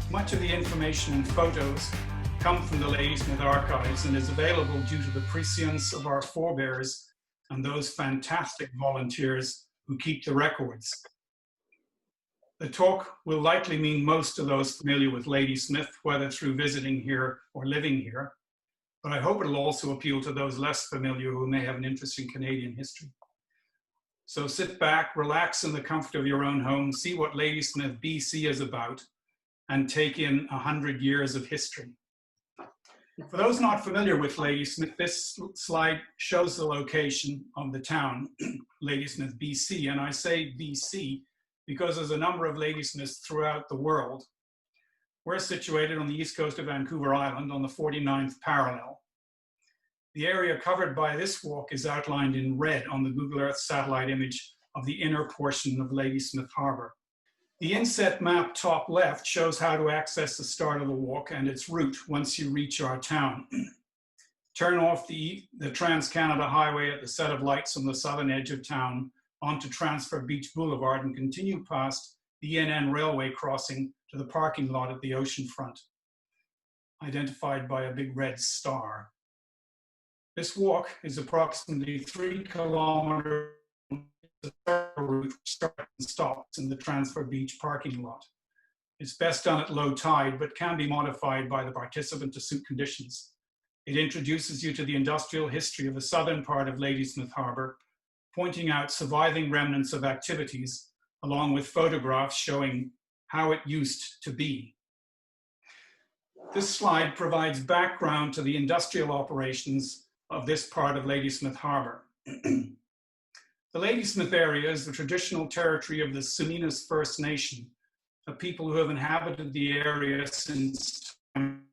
Much of the information and photos come from the Ladysmith archives and is available due to the prescience of our forebears and those fantastic volunteers who keep the records. The talk will likely mean most to those familiar with Ladysmith, whether through visiting here or living here, but I hope it'll also appeal to those less familiar who may have an interest in Canadian history. So sit back, relax in the comfort of your own home, see what Ladysmith, BC is about, and take in 100 years of history. For those not familiar with Ladysmith, this slide shows the location of the town, Ladysmith, BC, and I say BC because there's a number of Ladysmiths throughout the world. We're situated on the east coast of Vancouver Island on the 49th parallel. The area covered by this walk is outlined in red on the Google Earth satellite image of the inner portion of Ladysmith Harbour. The inset map top left shows how to access the start of the walk and its route once you reach our town. Turn off the Trans-Canada Highway at the set of lights on the southern edge of town onto Transfer Beach Boulevard and continue past the ENN railway crossing to the parking lot at the ocean front, identified by a big red star. This walk is approximately 3 kilometers route which starts and stops in the Transfer Beach parking lot. It's best done at low tide, but can be modified by the participant to suit conditions. It introduces you to the industrial history of the southern part of Ladysmith Harbour, pointing out surviving remnants of activities, along with photographs showing how it used to be. This slide provides background to the industrial operations of this part of Ladysmith Harbour. The Ladysmith area is the traditional territory of the Tsuut'ina First Nation, a people who have inhabited the area since time.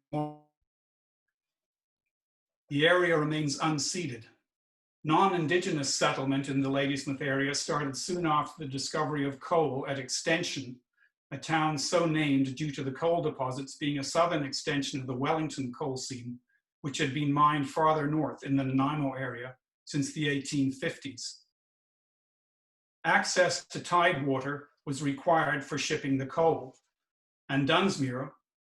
The area remains unceded. Non-Indigenous settlement in the Ladysmith area started soon after the discovery of coal at Extension, a town so named due to the coal deposits being a southern extension of the Wellington coal seam, which had been mined farther north in the Nanaimo area since the 1850s. Access to tidewater was required for shipping the coal, and Dunsmuir,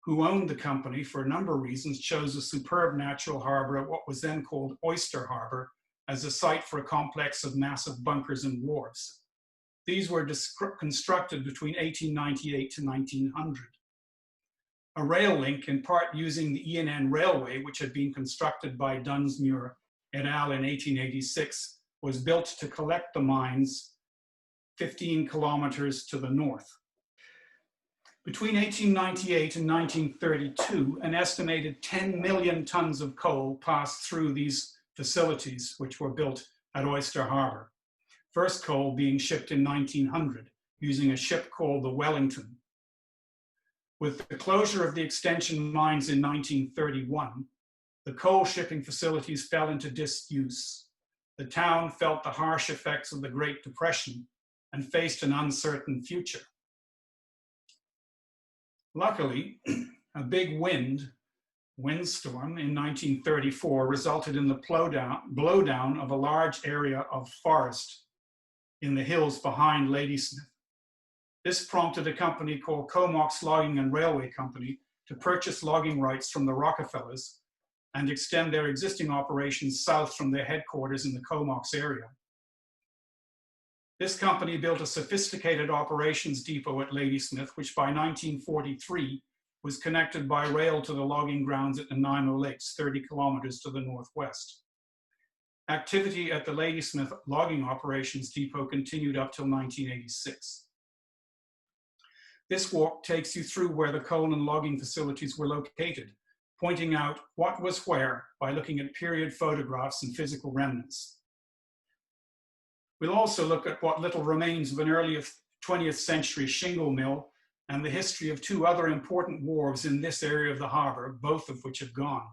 who owned the company for a number of reasons, chose a superb natural harbour at what was then called Oyster Harbor as a site for a complex of massive bunkers and wharves. These were constructed between 1898 to 1900. A rail link, in part using the ENN railway, which had been constructed by Dunsmuir et al. In 1886, was built to collect the mines 15 kilometers to the north. Between 1898 and 1932, an estimated 10 million tons of coal passed through these facilities, which were built at Oyster Harbor. First coal being shipped in 1900 using a ship called the Wellington. With the closure of the extension mines in 1931, the coal shipping facilities fell into disuse. The town felt the harsh effects of the Great Depression and faced an uncertain future. Luckily, a big windstorm in 1934 resulted in the blowdown of a large area of forest in the hills behind Ladysmith. This prompted a company called Comox Logging and Railway Company to purchase logging rights from the Rockefellers and extend their existing operations south from their headquarters in the Comox area. This company built a sophisticated operations depot at Ladysmith, which by 1943 was connected by rail to the logging grounds at Nanaimo Lakes, 30 kilometers to the northwest. Activity at the Ladysmith logging operations depot continued up till 1986. This walk takes you through where the coal and logging facilities were located, pointing out what was where by looking at period photographs and physical remnants. We'll also look at what little remains of an early 20th century shingle mill and the history of two other important wharves in this area of the harbour, both of which have gone.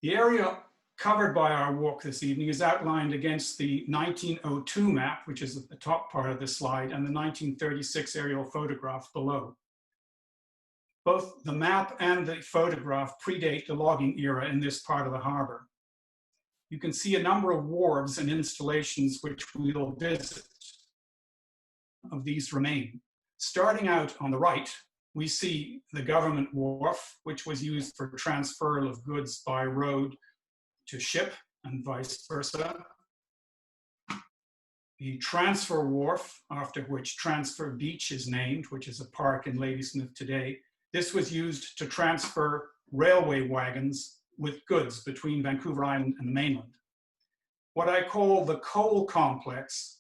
The area covered by our walk this evening is outlined against the 1902 map, which is at the top part of this slide, and the 1936 aerial photograph below. Both the map and the photograph predate the logging era in this part of the harbour. You can see a number of wharves and installations which we'll visit. Of these remain. Starting out on the right, we see the government wharf, which was used for transfer of goods by road to ship and vice versa. The transfer wharf, after which Transfer Beach is named, which is a park in Ladysmith today. This was used to transfer railway wagons with goods between Vancouver Island and the mainland. What I call the coal complex,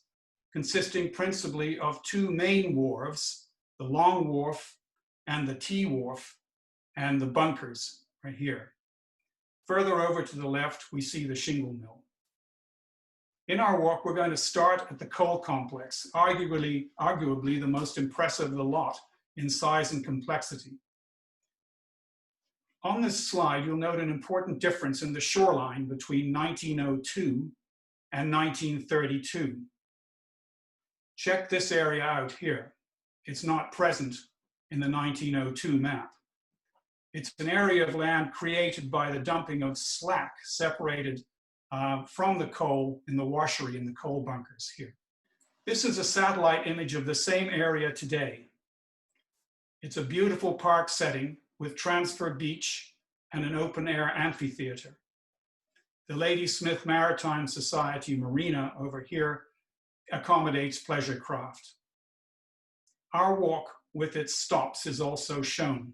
consisting principally of two main wharves, the Long Wharf and the Tyee Wharf, and the bunkers right here. Further over to the left, we see the Shingle Mill. In our walk, we're going to start at the coal complex, arguably the most impressive of the lot in size and complexity. On this slide, you'll note an important difference in the shoreline between 1902 and 1932. Check this area out here. It's not present in the 1902 map. It's an area of land created by the dumping of slack separated from the coal in the washery in the coal bunkers here. This is a satellite image of the same area today. It's a beautiful park setting with Transfer Beach and an open air amphitheater. The Ladysmith Maritime Society Marina over here accommodates pleasure craft. Our walk with its stops is also shown.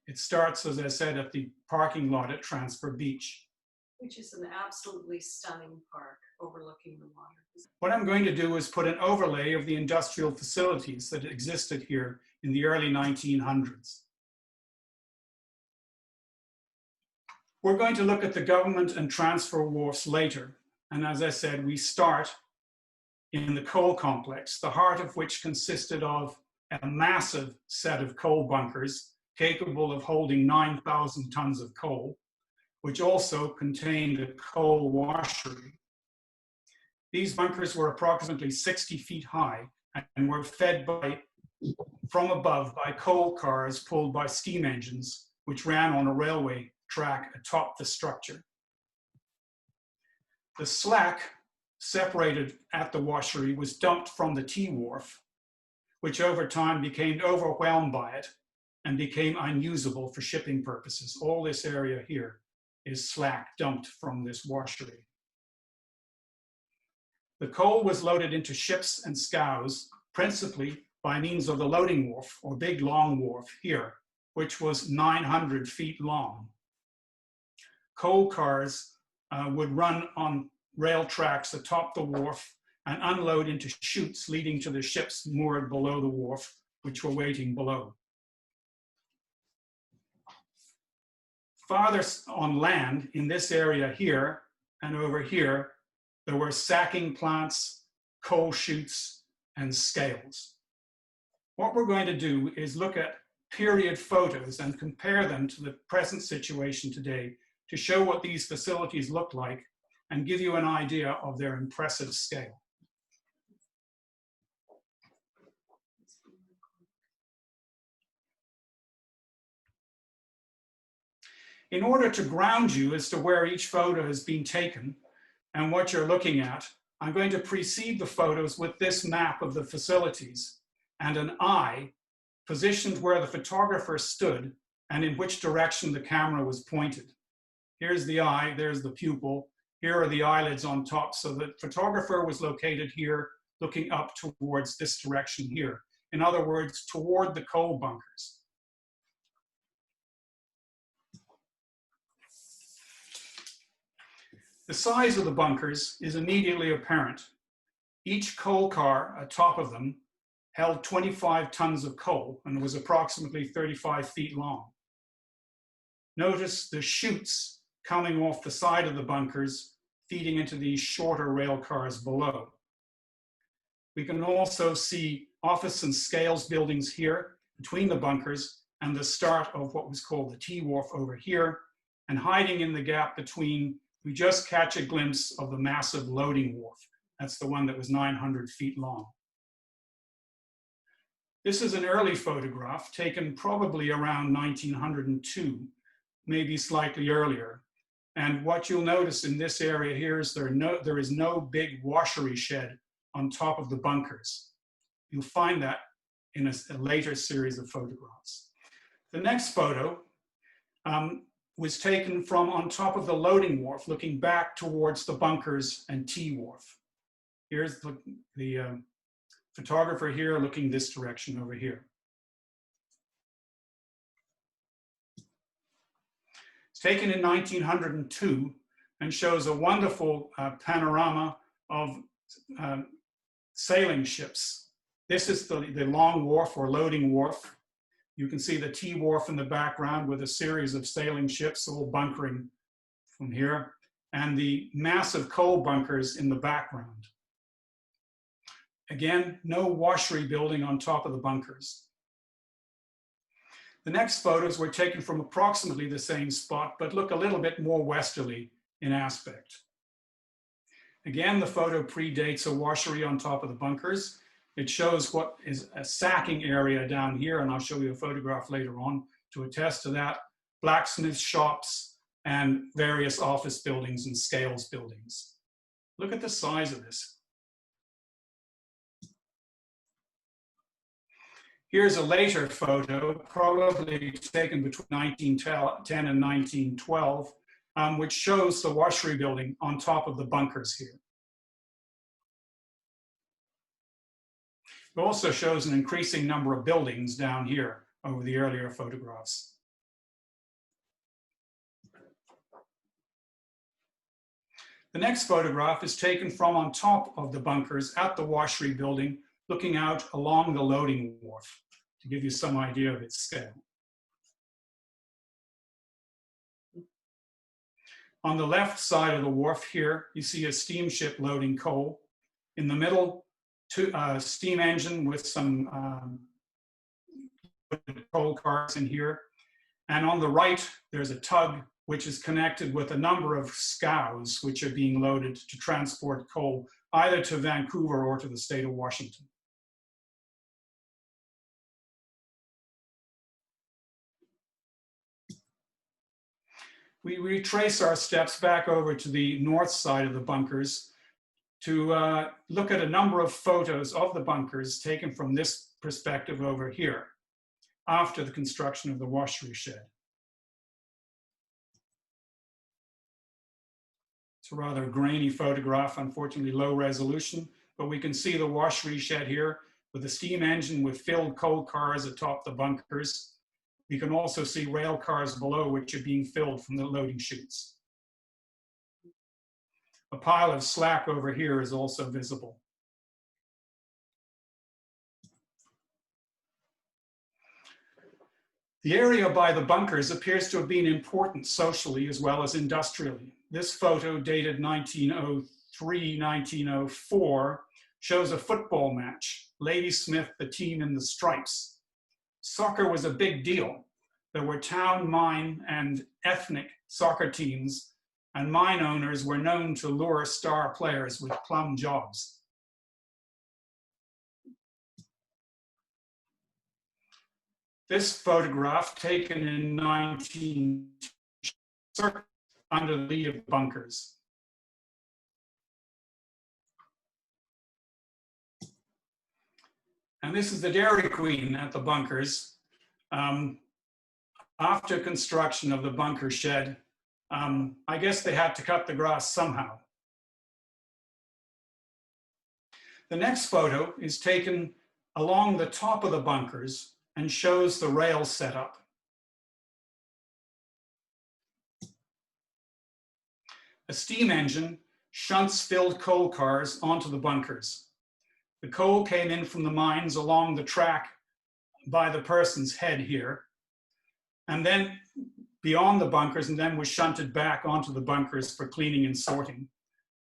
It starts, as I said, at the parking lot at Transfer Beach, which is an absolutely stunning park overlooking the water. What I'm going to do is put an overlay of the industrial facilities that existed here in the early 1900s. We're going to look at the government and transfer wharfs later. And as I said, we start in the coal complex, the heart of which consisted of a massive set of coal bunkers capable of holding 9,000 tons of coal, which also contained a coal washery. These bunkers were approximately 60 feet high and were fed from above by coal cars pulled by steam engines, which ran on a railway track atop the structure. The slack separated at the washery was dumped from the Tyee Wharf, which over time became overwhelmed by it and became unusable for shipping purposes. All this area here is slack dumped from this washery. The coal was loaded into ships and scows, principally by means of the loading wharf, or big long wharf here, which was 900 feet long. Coal cars would run on rail tracks atop the wharf and unload into chutes leading to the ships moored below the wharf, which were waiting below. Farther on land, in this area here and over here, there were sacking plants, coal chutes, and scales. What we're going to do is look at period photos and compare them to the present situation today to show what these facilities look like and give you an idea of their impressive scale. In order to ground you as to where each photo has been taken and what you're looking at, I'm going to precede the photos with this map of the facilities and an eye positioned where the photographer stood and in which direction the camera was pointed. Here's the eye, there's the pupil, here are the eyelids on top. So the photographer was located here, looking up towards this direction here. In other words, toward the coal bunkers. The size of the bunkers is immediately apparent. Each coal car atop of them held 25 tons of coal and was approximately 35 feet long. Notice the chutes coming off the side of the bunkers, feeding into these shorter rail cars below. We can also see office and scales buildings here between the bunkers and the start of what was called the Tyee Wharf over here, and hiding in the gap between, we just catch a glimpse of the massive loading wharf. That's the one that was 900 feet long. This is an early photograph taken probably around 1902, maybe slightly earlier. And what you'll notice in this area here is there is no big washery shed on top of the bunkers. You'll find that in a later series of photographs. The next photo was taken from on top of the loading wharf, looking back towards the bunkers and Tyee wharf. Here's the photographer here looking this direction over here. It's taken in 1902 and shows a wonderful panorama of sailing ships. This is the long wharf or loading wharf. You can see the Tyee wharf in the background with a series of sailing ships all bunkering from here, and the massive coal bunkers in the background. Again, no washery building on top of the bunkers. The next photos were taken from approximately the same spot, but look a little bit more westerly in aspect. Again, the photo predates a washery on top of the bunkers. It shows what is a sacking area down here, and I'll show you a photograph later on to attest to that. Blacksmith shops and various office buildings and scales buildings. Look at the size of this. Here's a later photo, probably taken between 1910 and 1912, which shows the washery building on top of the bunkers here. It also shows an increasing number of buildings down here over the earlier photographs. The next photograph is taken from on top of the bunkers at the washery building, looking out along the loading wharf to give you some idea of its scale. On the left side of the wharf here, you see a steamship loading coal. In the middle, a steam engine with some coal cars in here. And on the right, there's a tug which is connected with a number of scows which are being loaded to transport coal either to Vancouver or to the state of Washington. We retrace our steps back over to the north side of the bunkers to look at a number of photos of the bunkers taken from this perspective over here after the construction of the washery shed. It's a rather grainy photograph, unfortunately low resolution, but we can see the washery shed here with a steam engine with filled coal cars atop the bunkers. You can also see rail cars below which are being filled from the loading chutes. A pile of slack over here is also visible. The area by the bunkers appears to have been important socially as well as industrially. This photo, dated 1903, 1904, shows a football match, Ladysmith, the team in the stripes. Soccer was a big deal. There were town, mine, and ethnic soccer teams, and mine owners were known to lure star players with plum jobs. This photograph, taken in 19 under the lee of bunkers. And this is the Dairy Queen at the bunkers. After construction of the bunker shed, I guess they had to cut the grass somehow. The next photo is taken along the top of the bunkers and shows the rail setup. A steam engine shunts filled coal cars onto the bunkers. The coal came in from the mines along the track by the person's head here, and then beyond the bunkers, and then was shunted back onto the bunkers for cleaning and sorting.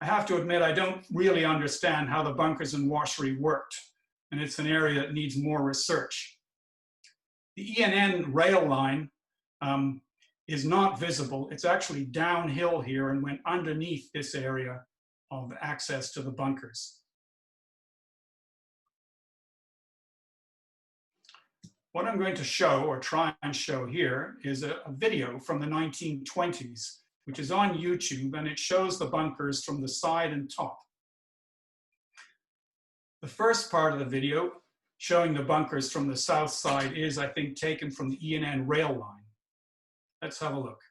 I have to admit, I don't really understand how the bunkers and washery worked, and it's an area that needs more research. The ENN rail line is not visible. It's actually downhill here and went underneath this area of access to the bunkers. What I'm going to show, or try and show here, is a video from the 1920s, which is on YouTube, and it shows the bunkers from the side and top. The first part of the video showing the bunkers from the south side is, I think, taken from the E&N rail line. Let's have a look.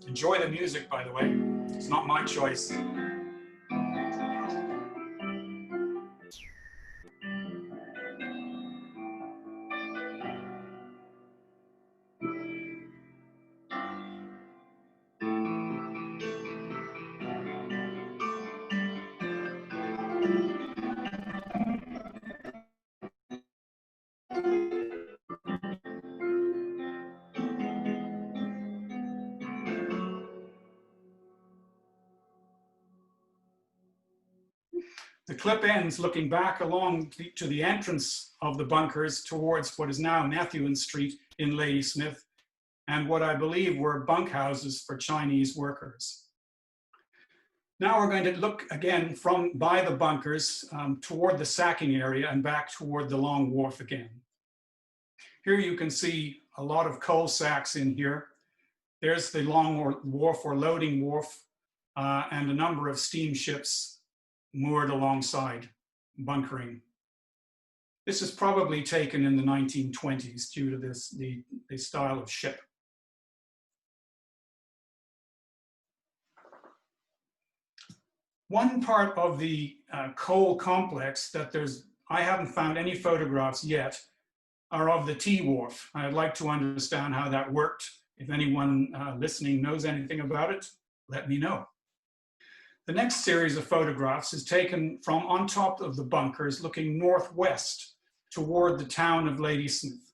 Enjoy the music, by the way. It's not my choice. The clip ends looking back along to the entrance of the bunkers towards what is now Methuen Street in Ladysmith, and what I believe were bunkhouses for Chinese workers. Now we're going to look again from by the bunkers toward the sacking area and back toward the long wharf again. Here you can see a lot of coal sacks in here. There's the long wharf or loading wharf and a number of steamships moored alongside, bunkering. This is probably taken in the 1920s due to the style of ship. One part of the coal complex that I haven't found any photographs yet are of the Tyee wharf. I'd like to understand how that worked. If anyone listening knows anything about it, let me know. The next series of photographs is taken from on top of the bunkers looking northwest toward the town of Ladysmith.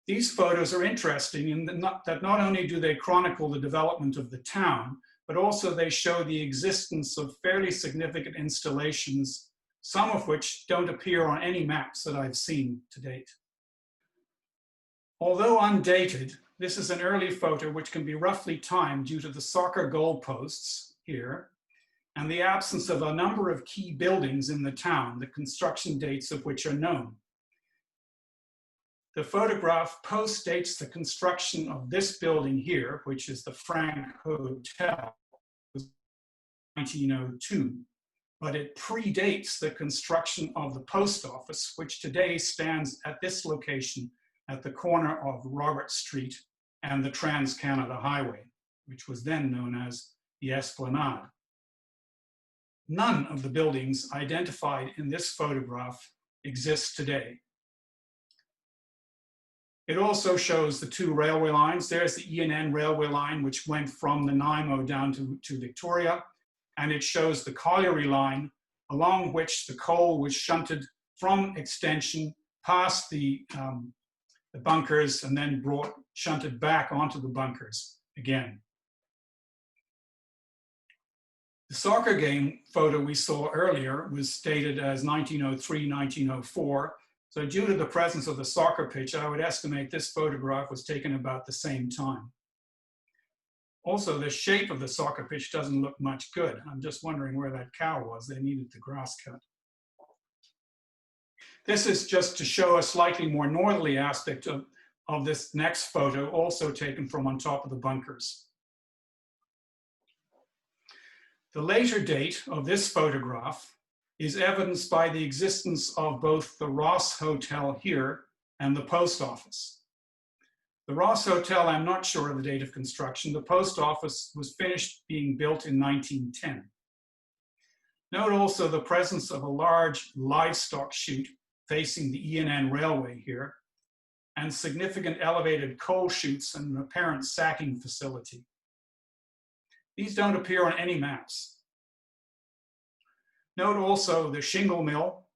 These photos are interesting in that not only do they chronicle the development of the town, but also they show the existence of fairly significant installations, some of which don't appear on any maps that I've seen to date. Although undated, this is an early photo which can be roughly timed due to the soccer goalposts here, and the absence of a number of key buildings in the town, the construction dates of which are known. The photograph post-dates the construction of this building here, which is the Frank Hotel, 1902, but it predates the construction of the post office, which today stands at this location at the corner of Robert Street and the Trans-Canada Highway, which was then known as the Esplanade. None of the buildings identified in this photograph exist today. It also shows the two railway lines. There's the E&N railway line, which went from Nanaimo down to Victoria, and it shows the colliery line, along which the coal was shunted from Extension past the bunkers and then shunted back onto the bunkers again. The soccer game photo we saw earlier was dated as 1903, 1904. So due to the presence of the soccer pitch, I would estimate this photograph was taken about the same time. Also, the shape of the soccer pitch doesn't look much good. I'm just wondering where that cow was. They needed the grass cut. This is just to show a slightly more northerly aspect of this next photo, also taken from on top of the bunkers. The later date of this photograph is evidenced by the existence of both the Ross Hotel here and the post office. The Ross Hotel, I'm not sure of the date of construction. The post office was finished being built in 1910. Note also the presence of a large livestock chute facing the E&N railway here, and significant elevated coal chutes and an apparent sacking facility. These don't appear on any maps. Note also the Shingle Mill,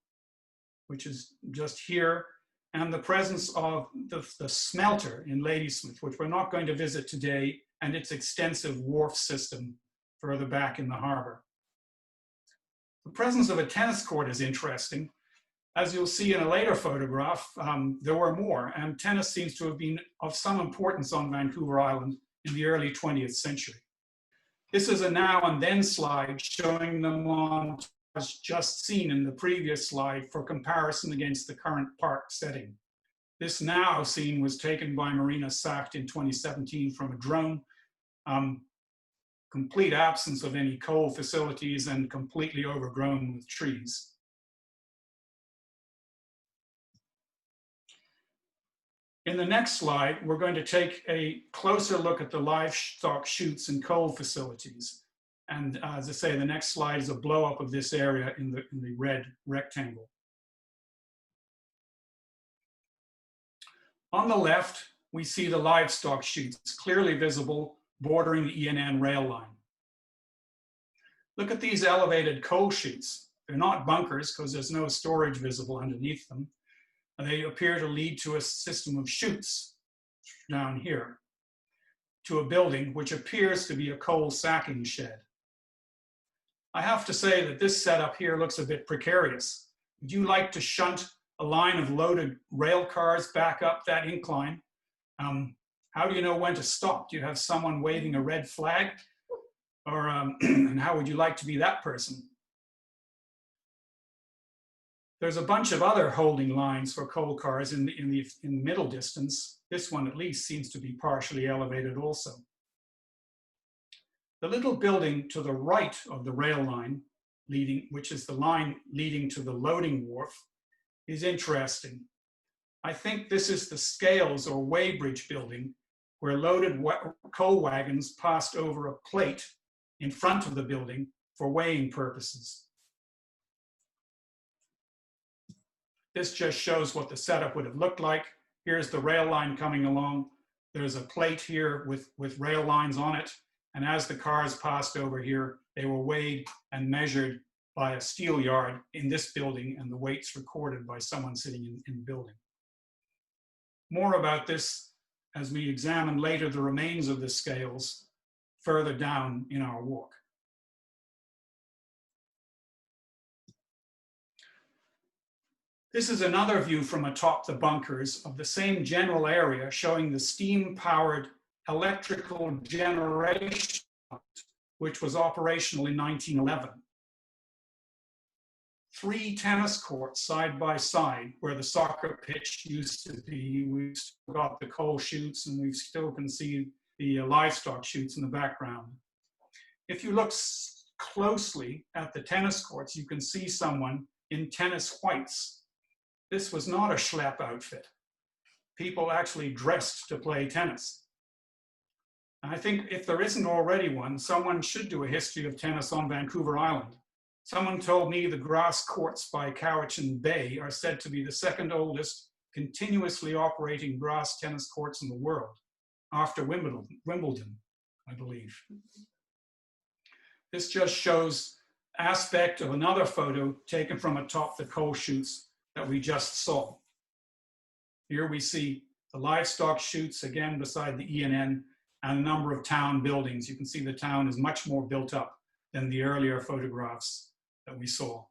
which is just here, and the presence of the smelter in Ladysmith, which we're not going to visit today, and its extensive wharf system further back in the harbor. The presence of a tennis court is interesting. As you'll see in a later photograph, there were more, and tennis seems to have been of some importance on Vancouver Island in the early 20th century. This is a now and then slide showing them on as just seen in the previous slide for comparison against the current park setting. This now scene was taken by Marina SACT in 2017 from a drone. complete absence of any coal facilities and completely overgrown with trees. In the next slide, we're going to take a closer look at the livestock chutes and coal facilities. And as I say, the next slide is a blow up of this area in the red rectangle. On the left, we see the livestock chutes clearly visible bordering the ENN rail line. Look at these elevated coal chutes. They're not bunkers because there's no storage visible underneath them. They appear to lead to a system of chutes down here to a building which appears to be a coal sacking shed. I have to say that this setup here looks a bit precarious. Would you like to shunt a line of loaded rail cars back up that incline? How do you know when to stop? Do you have someone waving a red flag? Or and how would you like to be that person? There's a bunch of other holding lines for coal cars in the middle distance. This one at least seems to be partially elevated also. The little building to the right of the rail line, which is the line leading to the loading wharf, is interesting. I think this is the scales or weighbridge building where loaded coal wagons passed over a plate in front of the building for weighing purposes. This just shows what the setup would have looked like. Here's the rail line coming along. There's a plate here with rail lines on it. And as the cars passed over here, they were weighed and measured by a steel yard in this building, and the weights recorded by someone sitting in the building. More about this as we examine later the remains of the scales further down in our walk. This is another view from atop the bunkers of the same general area, showing the steam-powered electrical generation which was operational in 1911. 3 tennis courts side by side where the soccer pitch used to be. We've still got the coal chutes and we still can see the livestock chutes in the background. If you look closely at the tennis courts, you can see someone in tennis whites. This was not a schlep outfit. People actually dressed to play tennis. And I think if there isn't already one, someone should do a history of tennis on Vancouver Island. Someone told me the grass courts by Cowichan Bay are said to be the second oldest continuously operating grass tennis courts in the world, after Wimbledon, I believe. This just shows aspect of another photo taken from atop the coal chutes that we just saw. Here we see the livestock chutes again beside the ENN and a number of town buildings. You can see the town is much more built up than the earlier photographs that we saw.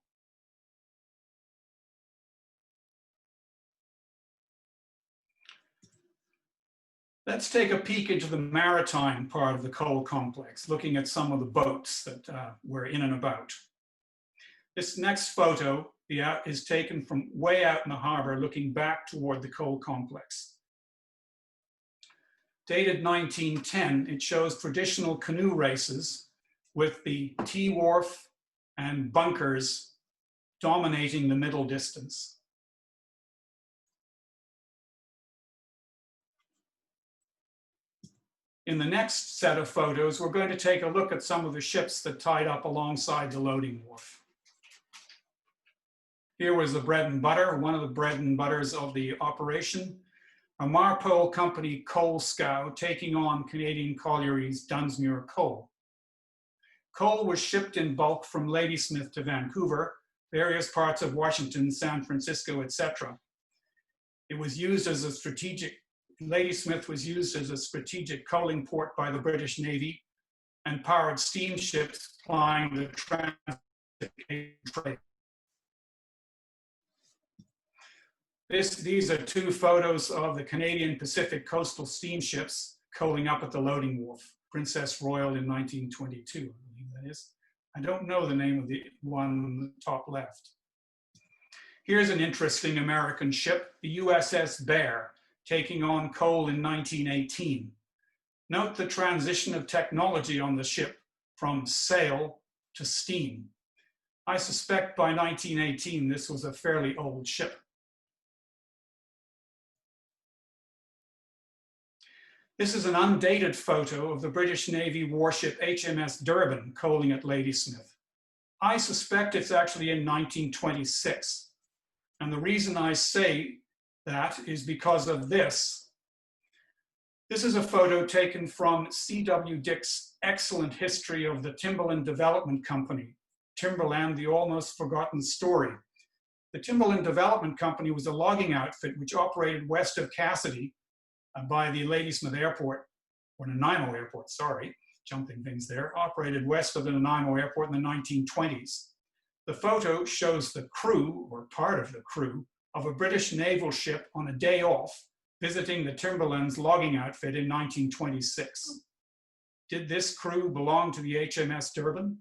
Let's take a peek into the maritime part of the coal complex, looking at some of the boats that were in and about. This next photo is taken from way out in the harbor, looking back toward the coal complex. Dated 1910, it shows traditional canoe races with the Tyee wharf and bunkers dominating the middle distance. In the next set of photos, we're going to take a look at some of the ships that tied up alongside the loading wharf. Here was the bread and butter, one of the bread and butters of the operation, a Marpole Company coal scow taking on Canadian collieries Dunsmuir Coal. Coal was shipped in bulk from Ladysmith to Vancouver, various parts of Washington, San Francisco, etc. It was used as a strategic, Ladysmith was used as a strategic coaling port by the British Navy and powered steamships plying the trans-Canadian trade. These are 2 photos of the Canadian Pacific coastal steamships coaling up at the loading wharf. Princess Royal in 1922, I believe that is. I don't know the name of the one on the top left. Here's an interesting American ship, the USS Bear, taking on coal in 1918. Note the transition of technology on the ship from sail to steam. I suspect by 1918 this was a fairly old ship. This is an undated photo of the British Navy warship HMS Durban coaling at Ladysmith. I suspect it's actually in 1926. And the reason I say that is because of this. This is a photo taken from C.W. Dick's excellent history of the Timberland Development Company, Timberland, the Almost Forgotten Story. The Timberland Development Company was a logging outfit which operated west of Cassidy by the Ladysmith Airport, or Nanaimo Airport, sorry, jumping things there, operated west of the Nanaimo Airport in the 1920s. The photo shows the crew, or part of the crew, of a British naval ship on a day off visiting the Timberland's logging outfit in 1926. Did this crew belong to the HMS Durban?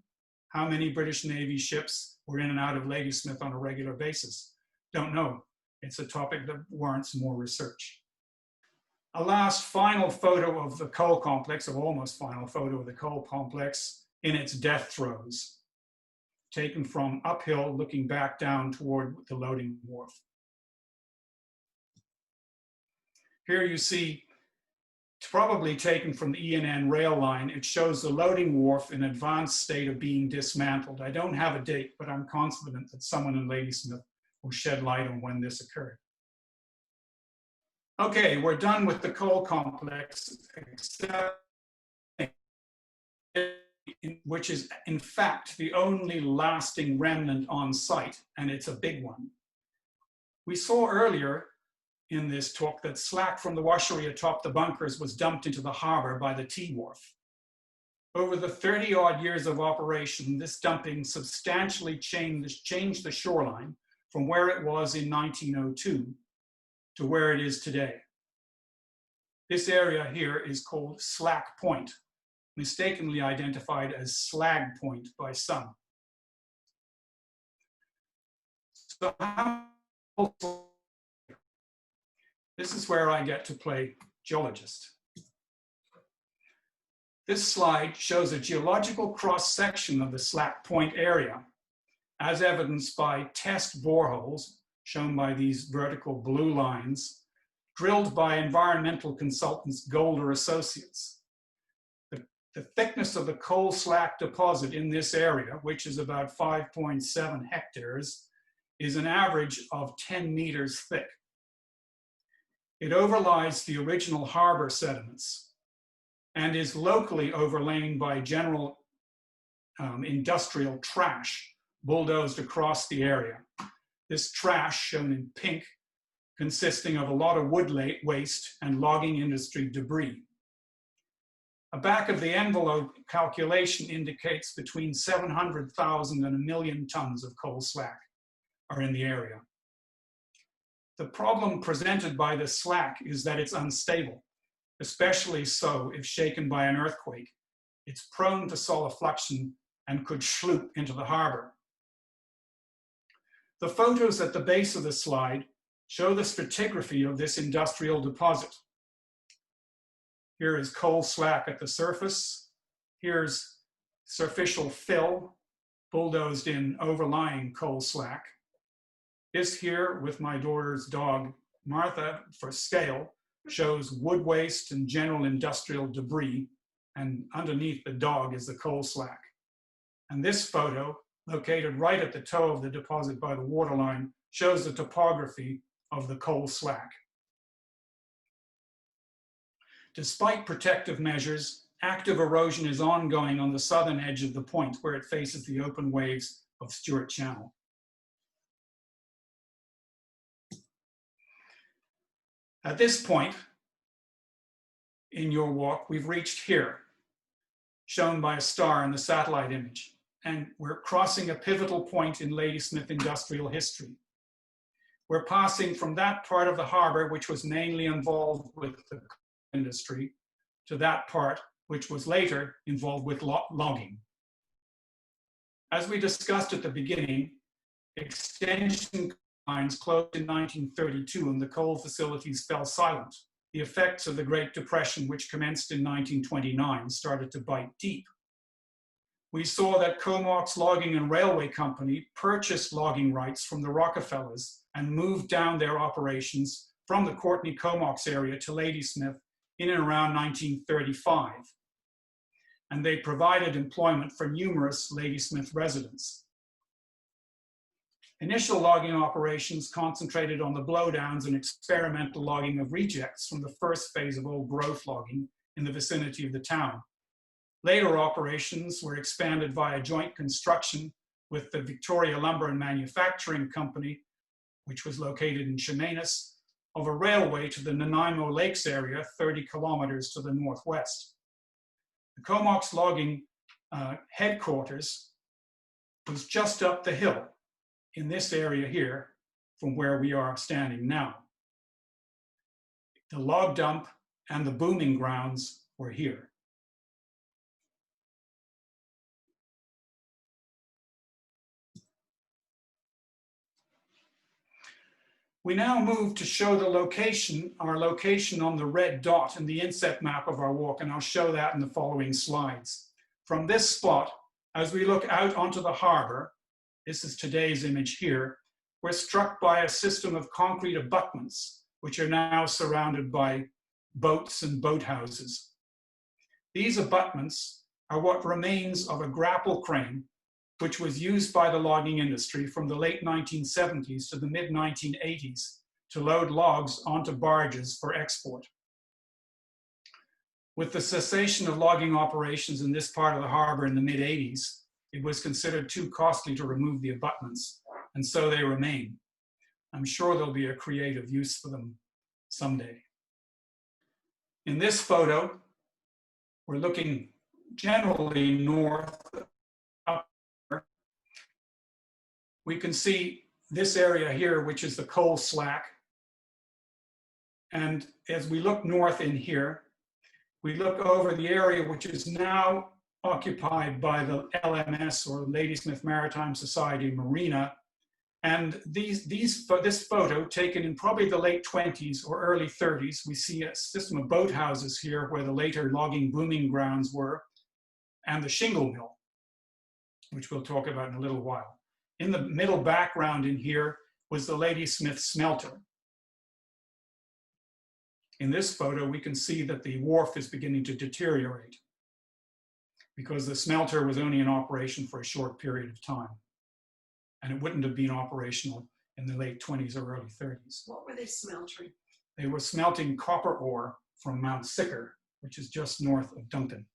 How many British Navy ships were in and out of Ladysmith on a regular basis? Don't know. It's a topic that warrants more research. A last final photo of the coal complex, or almost final photo of the coal complex in its death throes, taken from uphill looking back down toward the loading wharf. Here you see, probably taken from the ENN rail line, it shows the loading wharf in advanced state of being dismantled. I don't have a date, but I'm confident that someone in Ladysmith will shed light on when this occurred. Okay, we're done with the coal complex, except which is in fact the only lasting remnant on site, and it's a big one. We saw earlier in this talk that slack from the washery atop the bunkers was dumped into the harbor by the Tyee wharf. Over the 30-odd years of operation, this dumping substantially changed the shoreline from where it was in 1902 to where it is today. This area here is called Slag Point, mistakenly identified as Slag Point by some. So this is where I get to play geologist. This slide shows a geological cross-section of the Slag Point area, as evidenced by test boreholes, shown by these vertical blue lines, drilled by environmental consultants Golder Associates. The thickness of the coal slack deposit in this area, which is about 5.7 hectares, is an average of 10 meters thick. It overlies the original harbor sediments and is locally overlain by general industrial trash bulldozed across the area. This trash, shown in pink, consisting of a lot of wood waste and logging industry debris. A back of the envelope calculation indicates between 700,000 and 1 million tons of coal slack are in the area. The problem presented by the slack is that it's unstable, especially so if shaken by an earthquake. It's prone to solifluction and could sloop into the harbor. The photos at the base of the slide show the stratigraphy of this industrial deposit. Here is coal slack at the surface. Here's surficial fill, bulldozed in overlying coal slack. This here, with my daughter's dog, Martha, for scale, shows wood waste and general industrial debris, and underneath the dog is the coal slack. And this photo, located right at the toe of the deposit by the waterline, shows the topography of the coal slack. Despite protective measures, active erosion is ongoing on the southern edge of the point where it faces the open waves of Stewart Channel. At this point in your walk, we've reached here, shown by a star in the satellite image, and we're crossing a pivotal point in Ladysmith industrial history. We're passing from that part of the harbor which was mainly involved with the industry to that part which was later involved with logging. As we discussed at the beginning, extension lines closed in 1932 and the coal facilities fell silent. The effects of the Great Depression, which commenced in 1929, started to bite deep. we saw that Comox Logging and Railway Company purchased logging rights from the Rockefellers and moved down their operations from the Courtenay-Comox area to Ladysmith in and around 1935. And they provided employment for numerous Ladysmith residents. Initial logging operations concentrated on the blowdowns and experimental logging of rejects from the first phase of old growth logging in the vicinity of the town. Later operations were expanded via joint construction with the Victoria Lumber and Manufacturing Company, which was located in Chemainus, of a railway to the Nanaimo Lakes area, 30 kilometers to the northwest. The Comox Logging headquarters was just up the hill in this area here from where we are standing now. The log dump and the booming grounds were here. We now move to show the location, our location on the red dot in the inset map of our walk, and I'll show that in the following slides. From this spot, as we look out onto the harbor, this is today's image here, we're struck by a system of concrete abutments, which are now surrounded by boats and boathouses. These abutments are what remains of a grapple crane, which was used by the logging industry from the late 1970s to the mid-1980s to load logs onto barges for export. With the cessation of logging operations in this part of the harbor in the mid-80s, it was considered too costly to remove the abutments, and so they remain. I'm sure there'll be a creative use for them someday. In this photo, we're looking generally north. We can see this area here, which is the coal slack. And as we look north in here, we look over the area which is now occupied by the LMS, or Ladysmith Maritime Society Marina. And this photo, taken in probably the late 20s or early 30s, we see a system of boathouses here where the later logging booming grounds were, and the Shingle Mill, which we'll talk about in a little while. In the middle background in here was the Ladysmith Smelter. In this photo, we can see that the wharf is beginning to deteriorate because the smelter was only in operation for a short period of time. And it wouldn't have been operational in the late 20s or early 30s. What were they smelting? They were smelting copper ore from Mount Sicker, which is just north of Duncan.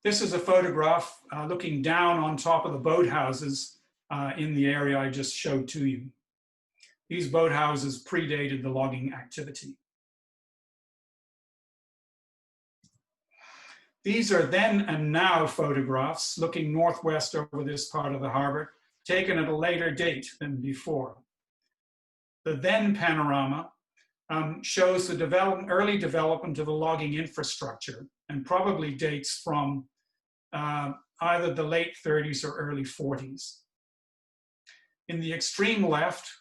This is a photograph looking down on top of the boathouses in the area I just showed to you. These boathouses predated the logging activity. These are then and now photographs looking northwest over this part of the harbor, taken at a later date than before. The then panorama shows the early development of the logging infrastructure and probably dates from either the late 30s or early 40s. In the extreme left,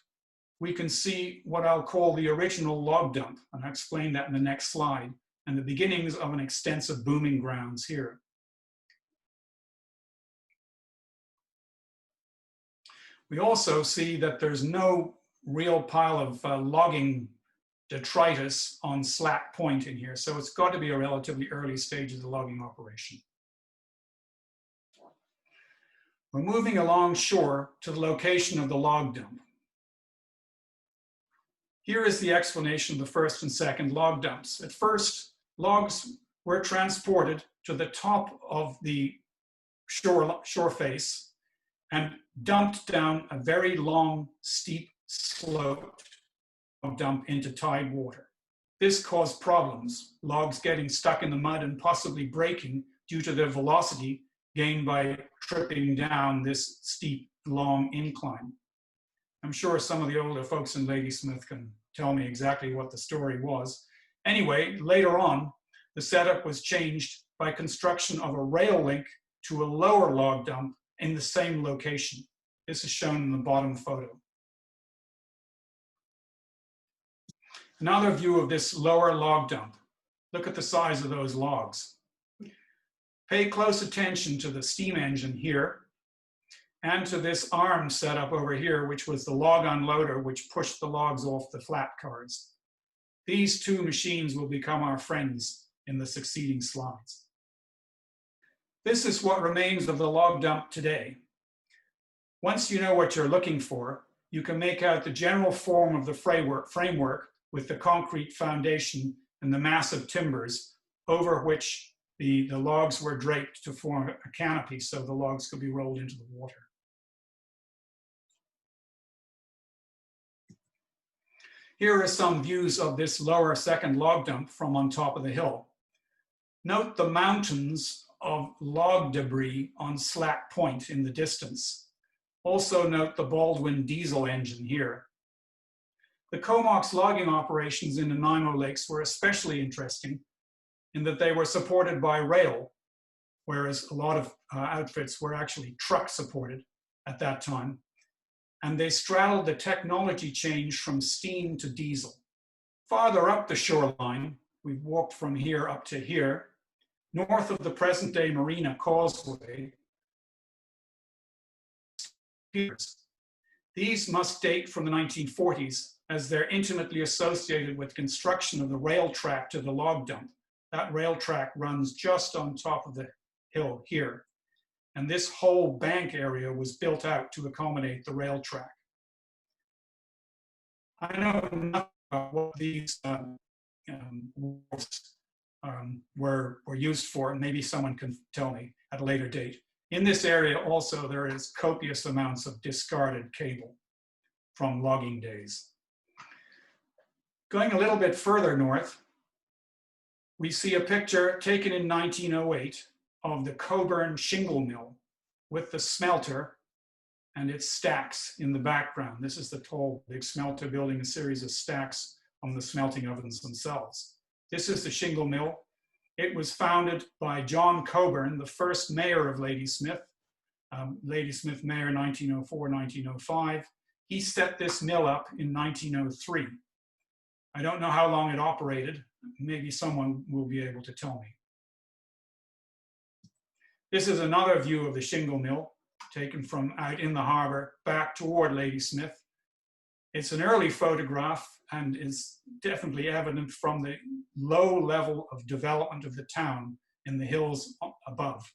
we can see what I'll call the original log dump, and I'll explain that in the next slide, and the beginnings of an extensive booming grounds here. We also see that there's no real pile of logging detritus on Slag Point in here, so it's got to be a relatively early stage of the logging operation. We're moving along shore to the location of the log dump. Here is the explanation of the first and second log dumps. At first, logs were transported to the top of the shore face and dumped down a very long, steep slope of dump into tide water. This caused problems, logs getting stuck in the mud and possibly breaking due to their velocity gained by tripping down this steep, long incline. I'm sure some of the older folks in Ladysmith can tell me exactly what the story was. Anyway, later on, the setup was changed by construction of a rail link to a lower log dump in the same location. This is shown in the bottom photo. Another view of this lower log dump. Look at the size of those logs. Pay close attention to the steam engine here and to this arm set up over here, which was the log unloader, which pushed the logs off the flat cars. These two machines will become our friends in the succeeding slides. This is what remains of the log dump today. Once you know what you're looking for, you can make out the general form of the framework with the concrete foundation and the massive timbers over which the logs were draped to form a canopy so the logs could be rolled into the water. Here are some views of this lower second log dump from on top of the hill. Note the mountains of log debris on Slag Point in the distance. Also note the Baldwin diesel engine here. The Comox logging operations in Nanaimo Lakes were especially interesting in that they were supported by rail, whereas a lot of outfits were actually truck supported at that time. And they straddled the technology change from steam to diesel. Farther up the shoreline, we've walked from here up to here, north of the present-day Marina Causeway. These must date from the 1940s, as they're intimately associated with construction of the rail track to the log dump. That rail track runs just on top of the hill here. And this whole bank area was built out to accommodate the rail track. I know nothing about what these wharves were used for, and maybe someone can tell me at a later date. In this area also, there is copious amounts of discarded cable from logging days. Going a little bit further north, we see a picture taken in 1908 of the Coburn Shingle Mill with the smelter and its stacks in the background. This is the tall, big smelter building a series of stacks on the smelting ovens themselves. This is the Shingle Mill. It was founded by John Coburn, the first mayor of Ladysmith, Ladysmith mayor 1904-1905. He set this mill up in 1903. I don't know how long it operated. Maybe someone will be able to tell me. This is another view of the Shingle Mill, taken from out in the harbor back toward Ladysmith. It's an early photograph and is definitely evident from the low level of development of the town in the hills above.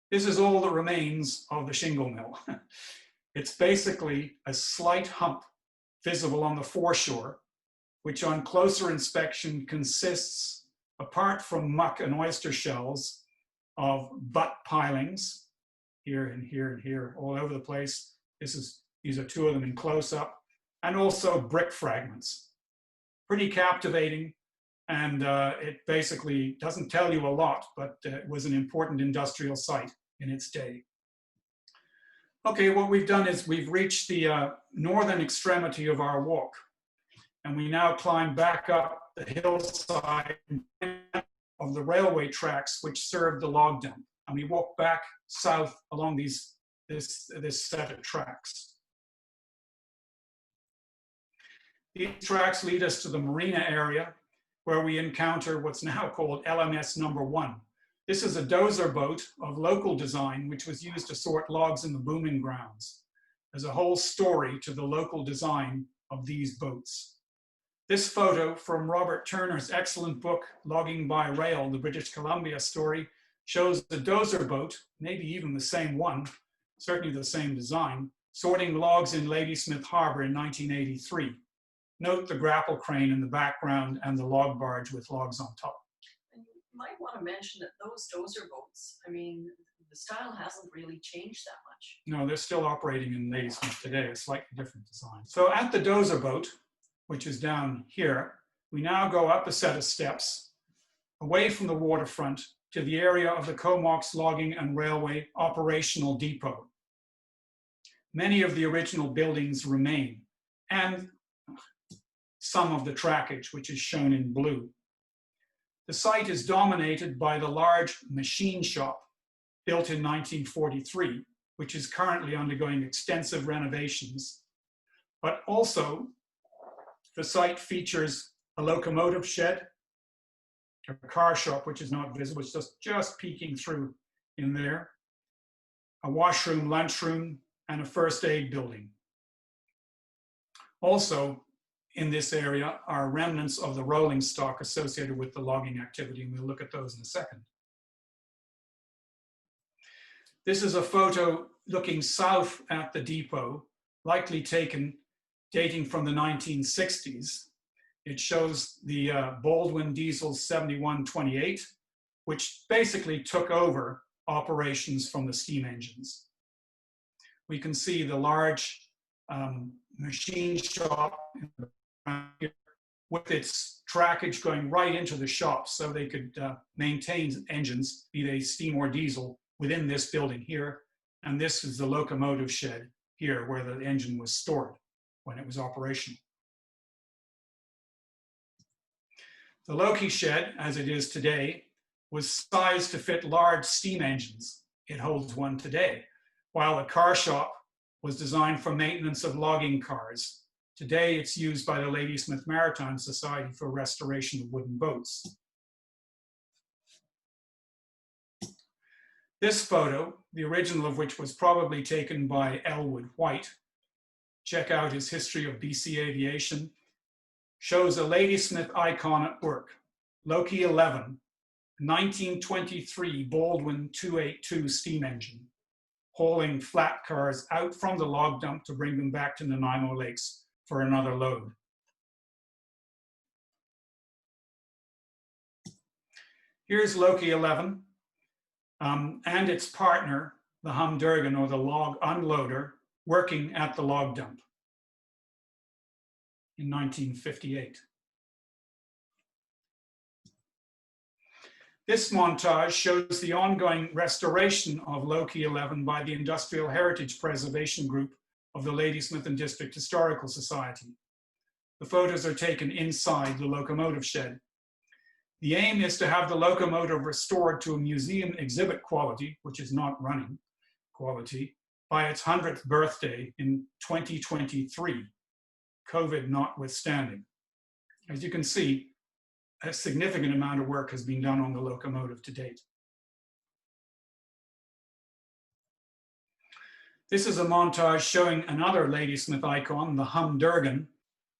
This is all that remains of the Shingle Mill. It's basically a slight hump visible on the foreshore, which on closer inspection consists, apart from muck and oyster shells, of butt pilings, here and here and here, all over the place. These are two of them in close-up, and also brick fragments. Pretty captivating, and it basically doesn't tell you a lot, but it was an important industrial site in its day. Okay, what we've done is we've reached the northern extremity of our walk, and we now climb back up the hillside of the railway tracks which served the log dump, and we walk back south along this set of tracks. These tracks lead us to the Marina area, where we encounter what's now called LMS number 1. This is a dozer boat of local design, which was used to sort logs in the booming grounds. There's a whole story to the local design of these boats. This photo from Robert Turner's excellent book, Logging by Rail, the British Columbia story, shows the dozer boat, maybe even the same one, certainly the same design, sorting logs in Ladysmith Harbour in 1983. Note the grapple crane in the background and the log barge with logs on top. And you might want to mention that those dozer boats, I mean, the style hasn't really changed that much. No, they're still operating in Ladysmith today, a slightly different design. So at the dozer boat, which is down here, we now go up a set of steps away from the waterfront to the area of the Comox Logging and Railway Operational Depot. Many of the original buildings remain, and some of the trackage, which is shown in blue. The site is dominated by the large machine shop built in 1943, which is currently undergoing extensive renovations. But also, the site features a locomotive shed, a car shop, which is not visible, it's just peeking through in there, a washroom, lunchroom, and a first aid building. Also in this area are remnants of the rolling stock associated with the logging activity, and we'll look at those in a second. This is a photo looking south at the depot, likely taken dating from the 1960s. It shows the Baldwin Diesel 7128, which basically took over operations from the steam engines. We can see the large machine shop with its trackage going right into the shop so they could maintain engines, be they steam or diesel, within this building here. And this is the locomotive shed here where the engine was stored when it was operational. The Loki shed, as it is today, was sized to fit large steam engines. It holds one today, while the car shop was designed for maintenance of logging cars. Today, it's used by the Ladysmith Maritime Society for restoration of wooden boats. This photo, the original of which was probably taken by Elwood White, check out his history of BC aviation, shows a Ladysmith icon at work, Loki 11, 1923 Baldwin 282 steam engine, hauling flat cars out from the log dump to bring them back to Nanaimo Lakes for another load. Here's Loki 11 and its partner, the Hms Durban, or the log unloader, working at the log dump in 1958. This montage shows the ongoing restoration of Loki 11 by the Industrial Heritage Preservation Group of the Ladysmith and District Historical Society. The photos are taken inside the locomotive shed. The aim is to have the locomotive restored to a museum exhibit quality, which is not running quality, by its 100th birthday in 2023, COVID notwithstanding. As you can see, a significant amount of work has been done on the locomotive to date. This is a montage showing another Ladysmith icon, the Hms Durban,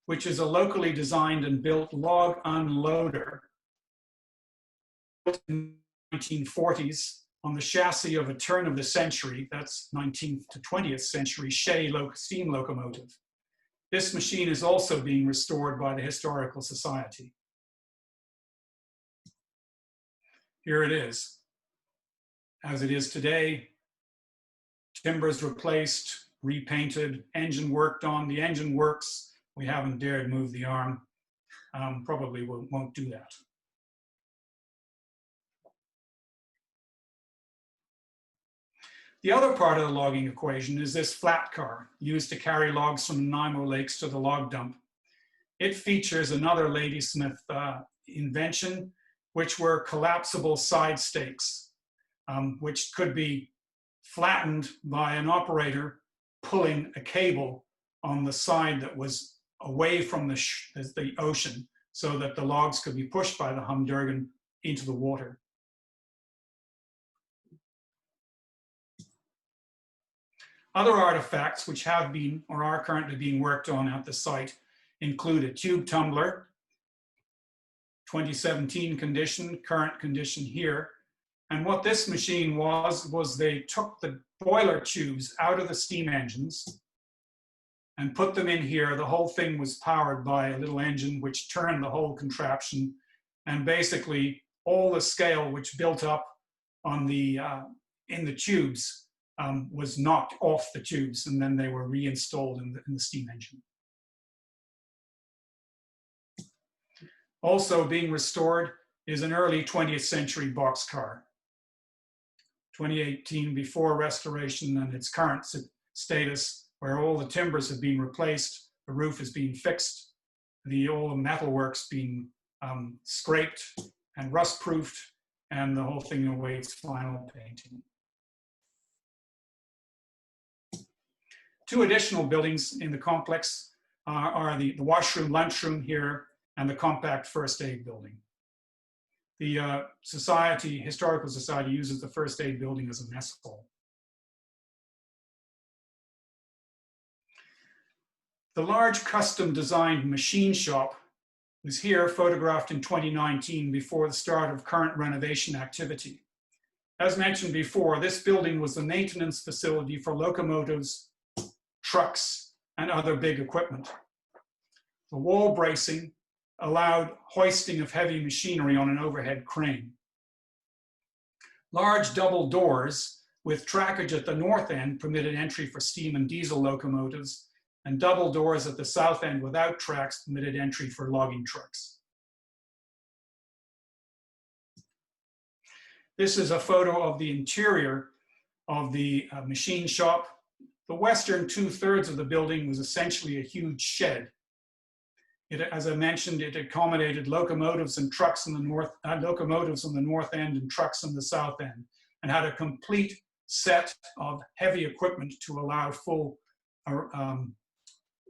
which is a locally designed and built log unloader built in the 1940s on the chassis of a turn of the century, that's 19th to 20th century, Shea steam locomotive. This machine is also being restored by the Historical Society. Here it is. As it is today, timbers replaced, repainted, engine worked on. The engine works. We haven't dared move the arm. Probably won't do that. The other part of the logging equation is this flat car used to carry logs from Nanaimo Lakes to the log dump. It features another Ladysmith invention, which were collapsible side stakes, which could be flattened by an operator pulling a cable on the side that was away from the ocean so that the logs could be pushed by the Hms Durban into the water. Other artifacts which have been or are currently being worked on at the site include a tube tumbler, 2017 condition, current condition here. And what this machine was they took the boiler tubes out of the steam engines and put them in here. The whole thing was powered by a little engine which turned the whole contraption, and basically all the scale which built up on the in the tubes was knocked off the tubes, and then they were reinstalled in the steam engine. Also being restored is an early 20th century boxcar. 2018 before restoration, and its current status where all the timbers have been replaced, the roof has been fixed, all the metalwork's been scraped and rust-proofed, and the whole thing awaits final painting. Two additional buildings in the complex are the washroom, lunchroom here, and the compact first aid building. The Historical Society uses the first aid building as a mess hall. The large custom designed machine shop was here, photographed in 2019 before the start of current renovation activity. As mentioned before, this building was the maintenance facility for locomotives, trucks, and other big equipment. The wall bracing allowed hoisting of heavy machinery on an overhead crane. Large double doors with trackage at the north end permitted entry for steam and diesel locomotives, and double doors at the south end without tracks permitted entry for logging trucks. This is a photo of the interior of the machine shop. The western 2/3 of the building was essentially a huge shed. As I mentioned, it accommodated locomotives and trucks in the north, locomotives on the north end and trucks on the south end, and had a complete set of heavy equipment to allow full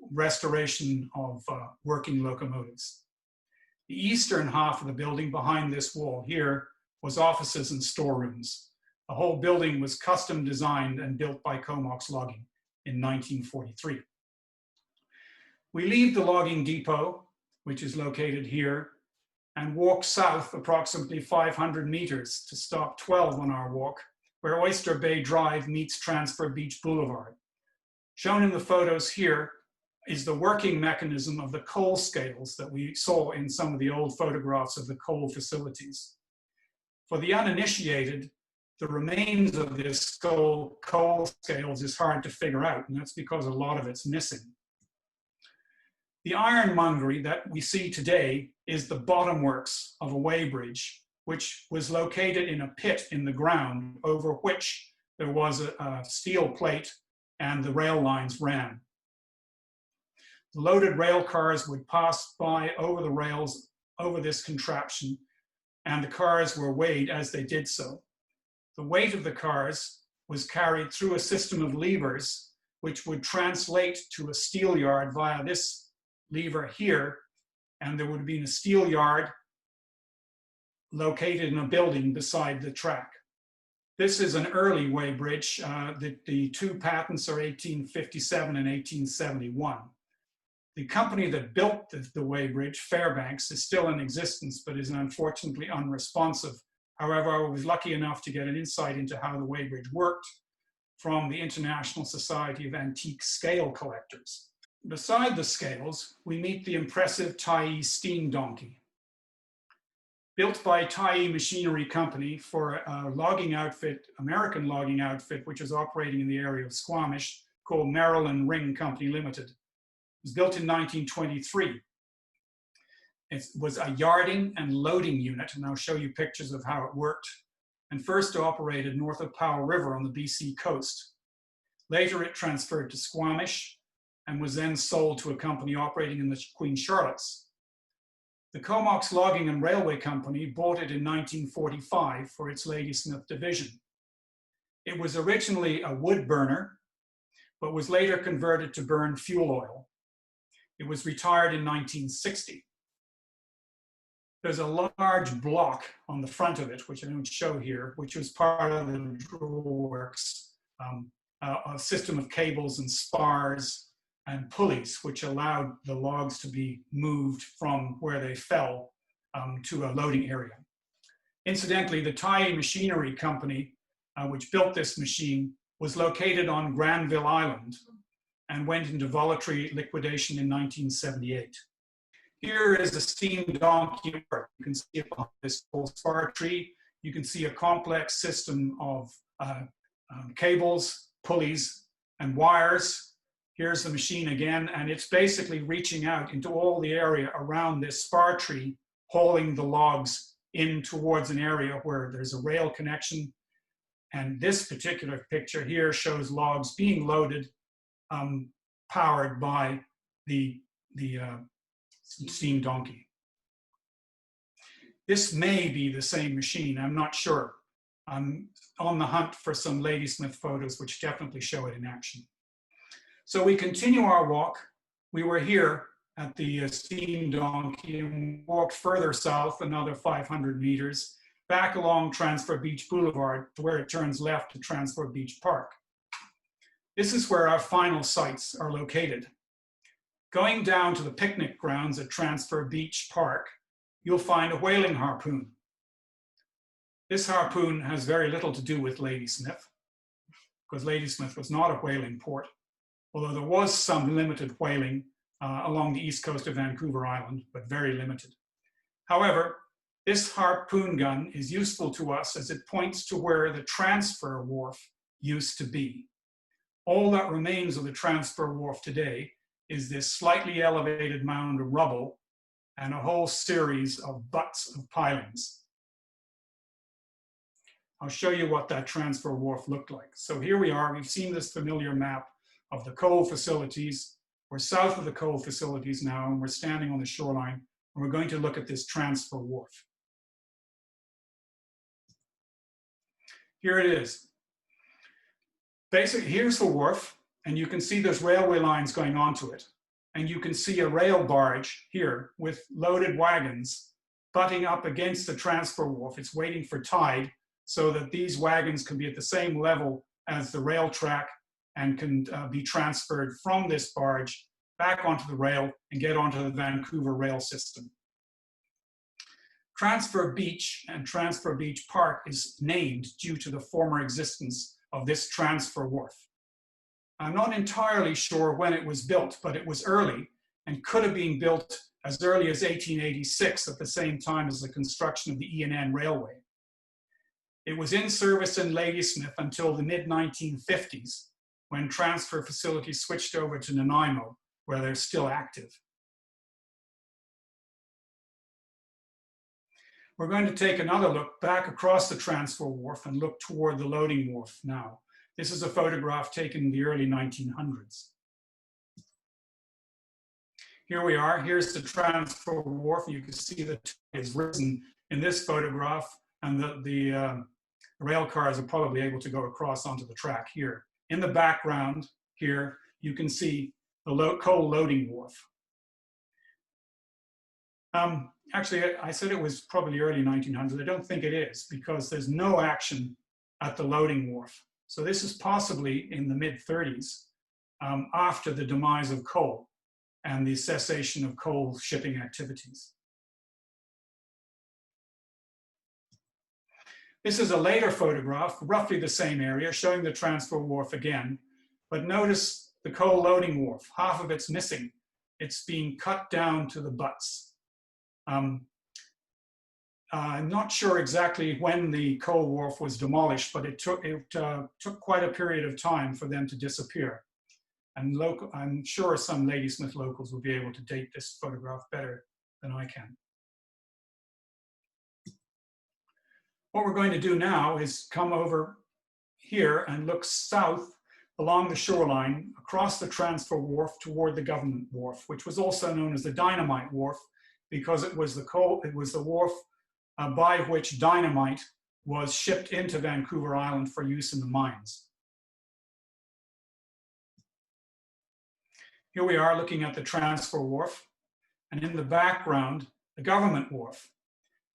restoration of working locomotives. The eastern half of the building behind this wall here was offices and storerooms. The whole building was custom designed and built by Comox Logging in 1943. We leave the logging depot, which is located here, and walk south approximately 500 meters to stop 12 on our walk, where Oyster Bay Drive meets Transfer Beach Boulevard. Shown in the photos here is the working mechanism of the coal scales that we saw in some of the old photographs of the coal facilities. For the uninitiated, the remains of this coal scales is hard to figure out, and that's because a lot of it's missing. The ironmongery that we see today is the bottom works of a weighbridge, which was located in a pit in the ground over which there was a steel plate and the rail lines ran. The loaded rail cars would pass by over the rails, over this contraption, and the cars were weighed as they did so. The weight of the cars was carried through a system of levers, which would translate to a steel yard via this lever here, and there would have been a steel yard located in a building beside the track. This is an early weighbridge. The two patents are 1857 and 1871. The company that built the weighbridge, Fairbanks, is still in existence, but is unfortunately unresponsive. However, I was lucky enough to get an insight into how the weighbridge worked from the International Society of Antique Scale Collectors. Beside the scales, we meet the impressive Tyee steam donkey. Built by Tyee Machinery Company for a logging outfit, American logging outfit, which was operating in the area of Squamish, called Maryland Ring Company Limited. It was built in 1923. It was a yarding and loading unit, and I'll show you pictures of how it worked, and first operated north of Powell River on the BC coast. Later, it transferred to Squamish and was then sold to a company operating in the Queen Charlottes. The Comox Logging and Railway Company bought it in 1945 for its Ladysmith division. It was originally a wood burner, but was later converted to burn fuel oil. It was retired in 1960. There's a large block on the front of it, which I don't show here, which was part of the drawworks, a system of cables and spars and pulleys, which allowed the logs to be moved from where they fell to a loading area. Incidentally, the Tyee Machinery Company, which built this machine, was located on Granville Island and went into voluntary liquidation in 1978. Here is a steam donkey. You can see it behind this old spar tree. You can see a complex system of cables, pulleys, and wires. Here's the machine again, and it's basically reaching out into all the area around this spar tree, hauling the logs in towards an area where there's a rail connection. And this particular picture here shows logs being loaded, powered by the steam donkey. This may be the same machine, I'm not sure. I'm on the hunt for some Ladysmith photos which definitely show it in action. So we continue our walk. We were here at the steam donkey and walked further south, another 500 meters, back along Transport Beach Boulevard to where it turns left to Transport Beach Park. This is where our final sites are located. Going down to the picnic grounds at Transport Beach Park, you'll find a whaling harpoon. This harpoon has very little to do with Ladysmith, because Ladysmith was not a whaling port, although there was some limited whaling along the east coast of Vancouver Island, but very limited. However, this harpoon gun is useful to us as it points to where the transfer wharf used to be. All that remains of the transfer wharf today is this slightly elevated mound of rubble and a whole series of butts of pilings. I'll show you what that transfer wharf looked like. So here we are, we've seen this familiar map of the coal facilities. We're south of the coal facilities now, and we're standing on the shoreline, and we're going to look at this transfer wharf. Here it is. Basically, here's the wharf, and you can see there's railway lines going onto it. And you can see a rail barge here with loaded wagons butting up against the transfer wharf. It's waiting for tide so that these wagons can be at the same level as the rail track and can be transferred from this barge back onto the rail and get onto the Vancouver rail system. Transfer Beach and Transfer Beach Park is named due to the former existence of this transfer wharf. I'm not entirely sure when it was built, but it was early and could have been built as early as 1886 at the same time as the construction of the E&N Railway. It was in service in Ladysmith until the mid-1950s, when transfer facilities switched over to Nanaimo, where they're still active. We're going to take another look back across the transfer wharf and look toward the loading wharf now. This is a photograph taken in the early 1900s. Here we are, here's the transfer wharf. You can see the tide is risen in this photograph, and the rail cars are probably able to go across onto the track here. In the background here, you can see the coal loading wharf. Actually, I said it was probably early 1900s. I don't think it is, because there's no action at the loading wharf. So this is possibly in the mid-30s, after the demise of coal and the cessation of coal shipping activities. This is a later photograph, roughly the same area, showing the transfer wharf again. But notice the coal loading wharf, half of it's missing. It's being cut down to the butts. I'm not sure exactly when the coal wharf was demolished, but it took quite a period of time for them to disappear. And I'm sure some Ladysmith locals will be able to date this photograph better than I can. What we're going to do now is come over here and look south along the shoreline across the transfer wharf toward the government wharf, which was also known as the dynamite wharf, because it was the wharf by which dynamite was shipped into Vancouver Island for use in the mines. Here we are looking at the transfer wharf, and in the background, the government wharf.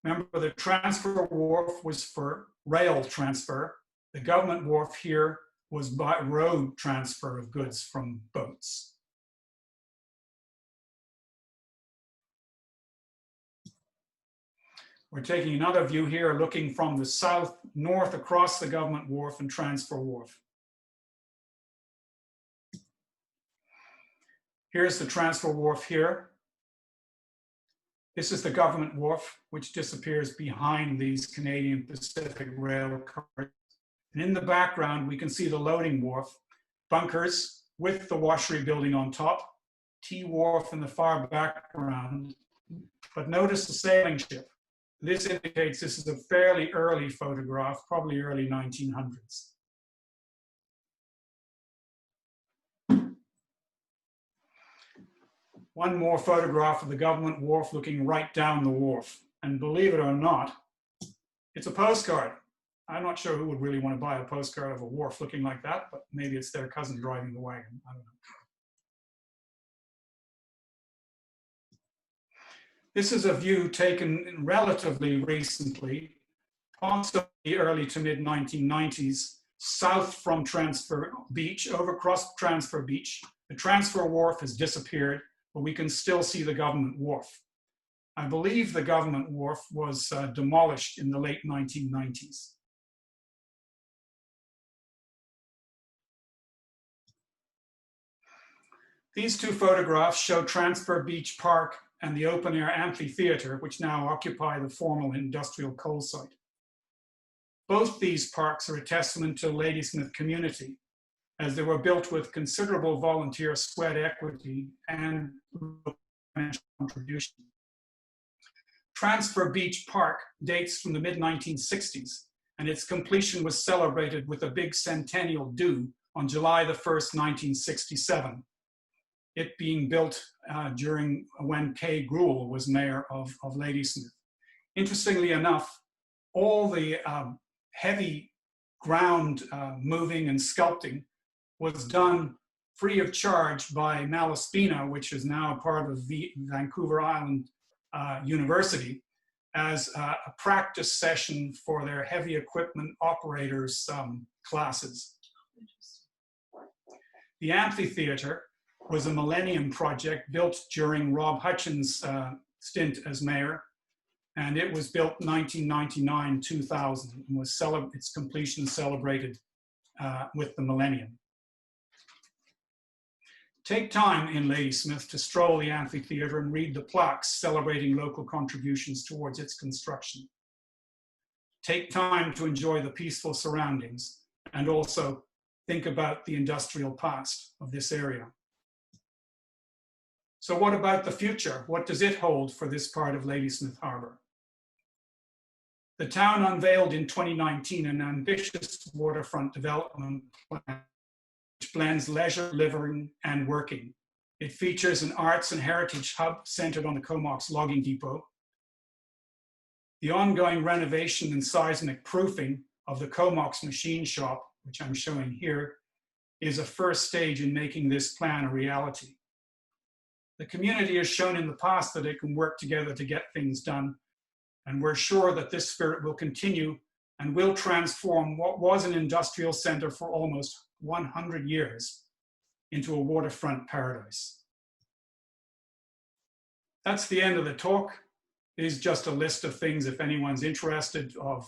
Remember, the transfer wharf was for rail transfer. The government wharf here was by road transfer of goods from boats. We're taking another view here, looking from the south north across the government wharf and transfer wharf. Here's the transfer wharf here. This is the government wharf, which disappears behind these Canadian Pacific rail cars. And in the background, we can see the loading wharf, bunkers with the washery building on top, Tyee wharf in the far background. But notice the sailing ship. This indicates this is a fairly early photograph, probably early 1900s. One more photograph of the government wharf looking right down the wharf. And believe it or not, it's a postcard. I'm not sure who would really want to buy a postcard of a wharf looking like that, but maybe it's their cousin driving the wagon. I don't know. This is a view taken relatively recently, possibly early to mid 1990s, south from Transfer Beach, over across Transfer Beach. The Transfer Wharf has disappeared, but we can still see the government wharf. I believe the government wharf was demolished in the late 1990s. These two photographs show Transfer Beach Park and the open-air amphitheater, which now occupy the formal industrial coal site. Both these parks are a testament to the Ladysmith community, as they were built with considerable volunteer sweat equity and financial contribution. Transfer Beach Park dates from the mid-1960s, and its completion was celebrated with a big centennial do on July the 1st, 1967. It being built during when Kay Gruel was mayor of Ladysmith. Interestingly enough, all the heavy ground moving and sculpting was done free of charge by Malaspina, which is now part of the Vancouver Island University, as a practice session for their heavy equipment operators classes. The amphitheater was a Millennium project built during Rob Hutchins' stint as mayor, and it was built 1999-2000 and was its completion celebrated with the Millennium. Take time in Ladysmith to stroll the amphitheater and read the plaques celebrating local contributions towards its construction. Take time to enjoy the peaceful surroundings and also think about the industrial past of this area. So what about the future? What does it hold for this part of Ladysmith Harbour? The town unveiled in 2019 an ambitious waterfront development plan which blends leisure, living, and working. It features an arts and heritage hub centered on the Comox logging depot. The ongoing renovation and seismic proofing of the Comox machine shop, which I'm showing here, is a first stage in making this plan a reality. The community has shown in the past that it can work together to get things done, and we're sure that this spirit will continue and will transform what was an industrial center for almost 100 years into a waterfront paradise. That's the end of the talk. It is just a list of things, if anyone's interested, of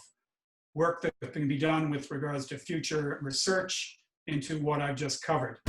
work that can be done with regards to future research into what I've just covered.